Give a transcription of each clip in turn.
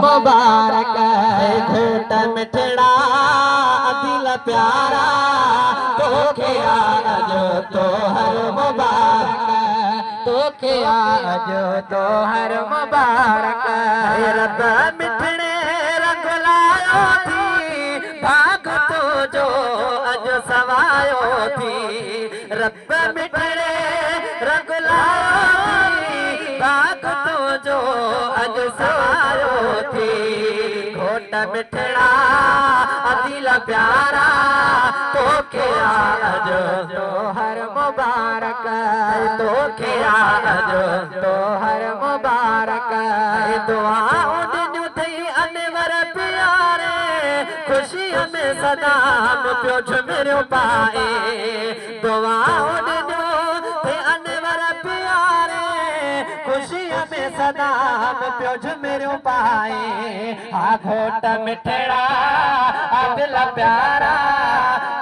मुबारक घोट मिठड़ा दिल प्यारा तोखे आज तोहर मुबारक तोखे आज तोहर मुबारक रब मिठड़े रंग लायो थी भाग तो जो अज सवायो थी रब मिठड़े रंग लायो थी भाग तो जो अज सवायो थी घोट मिठड़ा दिल प्यारा तोखे आज तोहर मुबारक तोखे आज तोहर मुबारक दुआऊं ॾिनियूं थई अनवर प्यारे खुशीअ में सदाम पियो झुमिरियो पाए दुआऊं ॾिनियूं थई अनवर प्यारे खुशीअ में सदाम पियो झुमिरियो पाए हा घोट मिठड़ा दिल प्यारा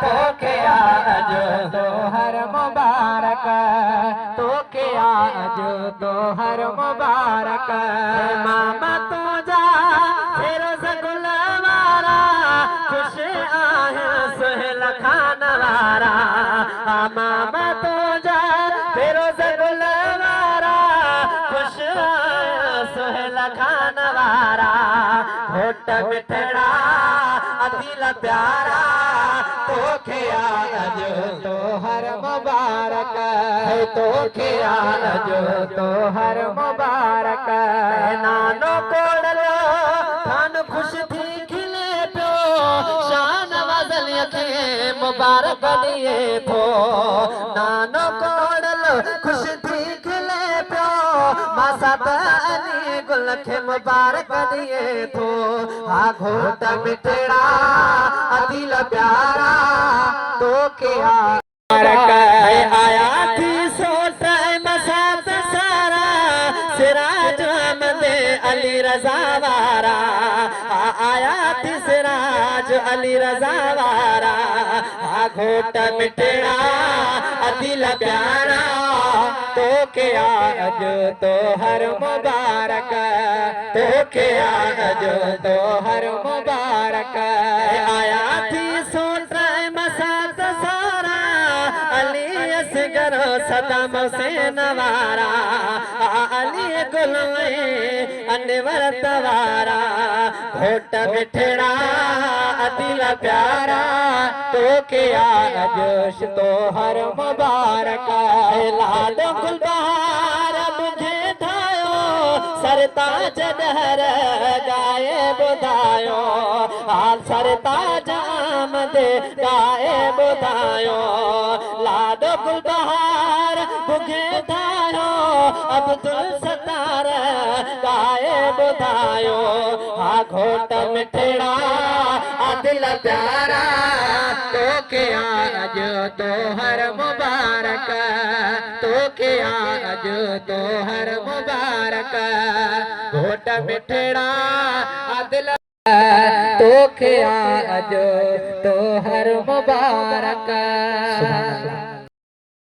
तोखे आज तोहर मुबारक तोखे आज तोहर मुबारक मामा तुझा फिरोज गुल वारा खुश आहे सुहेल खान वारा मामा तुझा फिरोज गुल वारा खुश आहे सुहेल खान वारा घोट मिठड़ा दिल प्यारा तोखे आज तोहर मुबारक तोखे आज तोहर मुबारक नानो कोड़लो थान खुश थी खिले पियो शान वज़लिय खे मुबारक ॾिए थो नानो कोड़लो खुश थी खिले पियो मासा अली गुल खे मुबारक ॾिए थो हा घोट मिठड़ा दिल प्यारा तोखे आया थी सोट मसात सारा सिराज अहमद अली रज़ा वारा आया थी सिराज अली रज़ा वारा घोट मिठड़ा दिल प्यारा तोखे आज तोहर मुबारक तोखे आज तोहर मुबारक आया थी सोट मसात सारा अली असगर सदाम हुसैन वारा अली गुल अनवर वारा घोट मिठड़ा दिल प्यारा तोखे आज तोहर मुबारक लाल गुलबहार मुझे ठायो सरताज डहर गाए ॿुधायो सरताज आमद गाए ॿुधायो लाल गुलबहार मुझे ठायो अब्दुल सत्तार गाए ॿुधायो हा घोट मिठड़ा दिल प्यारा तोखे आज तोहर मुबारक तोखे आज तोहर मुबारक घोट मिठड़ा दिल तोखे आज तोहर मुबारक।